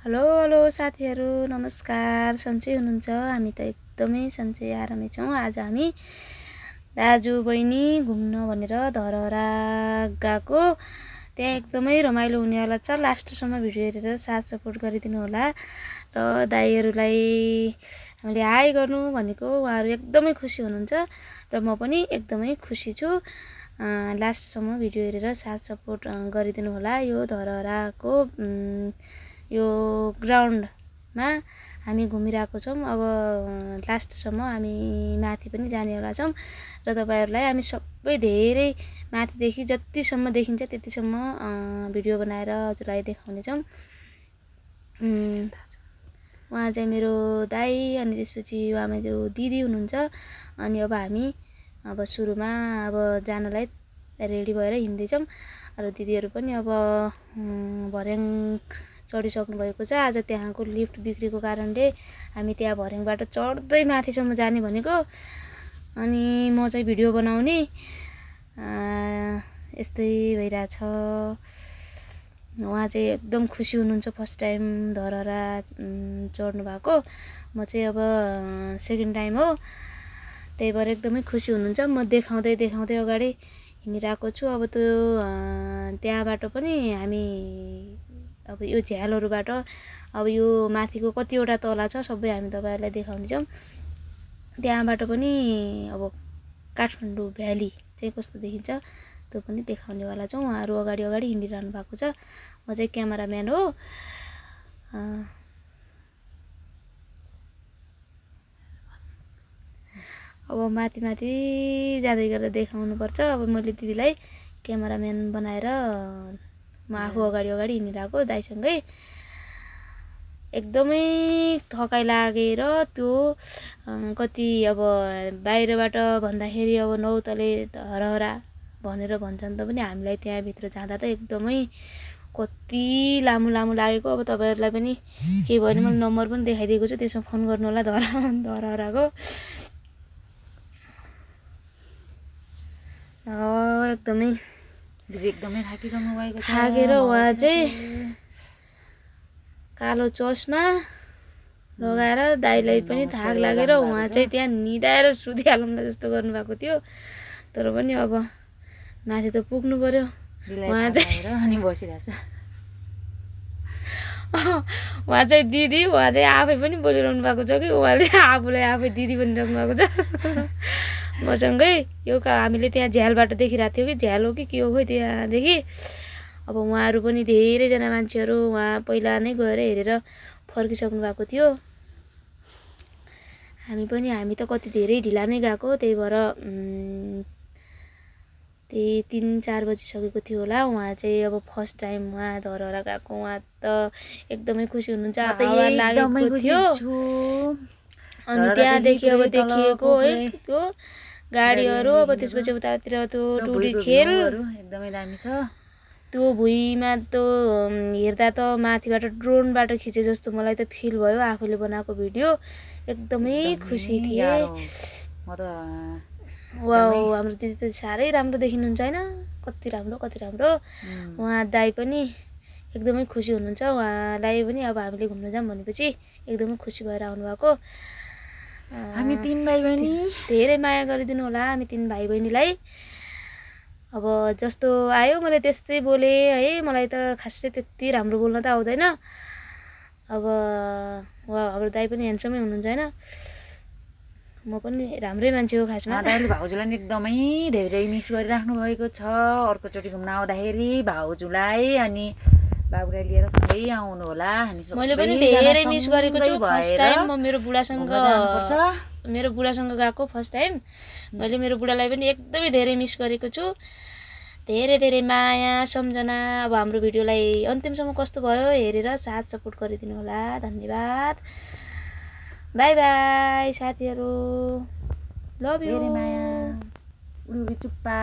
Hello hello साथीहरू नमस्कार। सन्चै हुनुहुन्छ? हामी त एकदमै सन्चै आरामै छौँ। आज हामी दाजु बहिनी घुम्न भनेर धरहरा गएको। त्यहाँ एकदमै रमाइलो हुनेवाला छ। लास्टसम्म भिडियो हेरेर साथ सपोर्ट गरिदिनु होला। र दाइहरूलाई हामीले हाई गर्नु भनेको उहाँहरू एकदमै खुसी हुनुहुन्छ र म पनि एकदमै खुसी छु। लास्टसम्म भिडियो हेरेर साथ सपोर्ट गरिदिनु होला। यो धरहराको यो ग्राउन्डमा हामी घुमिरहेको छौँ। अब लास्टसम्म हामी माथि पनि जानेवाला छौँ र तपाईँहरूलाई हामी सबै धेरै माथिदेखि जतिसम्म देखिन्छ त्यतिसम्म भिडियो बनाएर हजुरलाई देखाउनेछौँ। उहाँ चाहिँ मेरो दाइ अनि त्यसपछि उहाँ मेरो दिदी हुनुहुन्छ। अनि अब हामी सुरुमा जानलाई रेडी भएर हिँड्दैछौँ र दिदीहरू पनि भर्याङ चढिसक्नु भएको छ। आज त्यहाँको लिफ्ट बिग्रेको कारणले हामी त्यहाँ भर्याङबाट चढ्दै माथिसम्म जाने भनेको। अनि म चाहिँ भिडियो बनाउने यस्तै भइरहेछ। उहाँ चाहिँ एकदम खुसी हुनुहुन्छ फर्स्ट टाइम धरहरा चढ्नु भएको। म चाहिँ अब सेकेन्ड टाइम हो, त्यही भएर एकदमै खुसी हुनुहुन्छ। म देखाउँदै देखाउँदै अगाडि हिँडिरहेको छु। अब त्यो त्यहाँबाट पनि हामी यो झ्यालहरूबाट यो माथिको कतिवटा तला छ सबै हामी तपाईँहरूलाई देखाउनेछौँ। त्यहाँबाट पनि काठमाडौँ भ्याली चाहिँ कस्तो देखिन्छ त्यो पनि देखाउनेवाला छौँ। उहाँहरू अगाडि अगाडि हिँडिरहनु भएको छ। म चाहिँ क्यामेराम्यान हो। अब माथि माथि जाँदै गर्दा देखाउनुपर्छ। अब मैले दिदीलाई क्यामेराम्यान बनाएर म आफू अगाडि अगाडि हिँडिरहेको दाइसँगै। एकदमै थकाइ लागेर त्यो कति बाहिरबाट भन्दाखेरि नौतले धरहरा भनेर भन्छन् त पनि हामीलाई त्यहाँभित्र जाँदा त एकदमै कति लामो लामो लागेको। अब तपाईँहरूलाई पनि केही भयो भने मैले नम्बर पनि देखाइदिएको छु, त्यसमा फोन गर्नु होला धरहराको। एकदमै थाकिसक्नु भएको छ। थाकेर उहाँ चाहिँ कालो चस्मा लगाएर दाइलाई पनि थाक लागेर उहाँ चाहिँ त्यहाँ निदाएर सुतिहालौँ जस्तो गर्नुभएको थियो। तर पनि अब माथि त पुग्नु पर्यो। उहाँ चाहिँ अनि बसिरहेछ। उहाँ चाहिँ दिदी, उहाँ चाहिँ आफै पनि बोलिरहनु भएको छ कि उहाँले आफूलाई आफै दिदी भनिरहनु भएको छ मसँगै। यो हामीले त्यहाँ झ्यालबाट देखिरहेको थियो कि झ्याल हो कि के हो खोइ त्यहाँदेखि। अब उहाँहरू पनि धेरैजना मान्छेहरू उहाँ पहिला नै गएर हेरेर फर्किसक्नु भएको थियो। हामी त कति धेरै ढिला नै गएको, त्यही भएर त्यही 3-4 बजिसकेको थियो होला। उहाँ चाहिँ फर्स्ट टाइम उहाँ धरहरा गएको। उहाँ त एकदमै खुसी हुनुहुन्छ। हावा लागेको थियो अनि त्यहाँदेखि देखिएको है त्यो गाडीहरू। त्यसपछि उतातिर त्यो टुडी खेल एकदमै दामी छ। त्यो भुइँमा त हेर्दा त माथिबाट ड्रोनबाट खिचे जस्तो मलाई त फिल भयो आफूले बनाएको भिडियो। एकदमै खुसी थिए। वाउ, हाम्रो दिदी त साह्रै राम्रो देखिनुहुन्छ होइन? कति राम्रो कति राम्रो। उहाँ दाइ पनि एकदमै खुसी हुनुहुन्छ। उहाँलाई पनि हामीले घुम्न जाऊँ भनेपछि एकदमै खुसी भएर आउनुभएको। हामी 3 भाइ बहिनी धेरै माया गरिदिनु होला हामी 3 भाइ बहिनीलाई। जस्तो आयो मैले त्यस्तै बोले है। मलाई त खासै त्यति राम्रो बोल्न त आउँदैन। हाम्रो दाइ पनि ह्यान्डसमै हुनुहुन्छ होइन? म पनि राम्रै मान्छे हो खासमा। दाइले भाउजूलाई एकदमै धेरै मिस गरिराख्नु भएको छ। अर्कोचोटि घुम्न आउँदाखेरि भाउजूलाई अनि बाबुलाई लिएर सँगै आउनु होला। मैले पनि धेरै मिस गरेको छु। फर्स्ट टाइम म मेरो बुढासँग गएको फर्स्ट टाइम। मैले मेरो बुढालाई पनि एकदमै धेरै मिस गरेको छु। धेरै धेरै माया सम्झना। हाम्रो भिडियोलाई अन्तिमसम्म कस्तो भयो हेरेर साथ सपोर्ट गरिदिनु होला। धन्यवाद। बाई बाई साथीहरू। Love you. धेरै माया। उडुबी चुप्पा।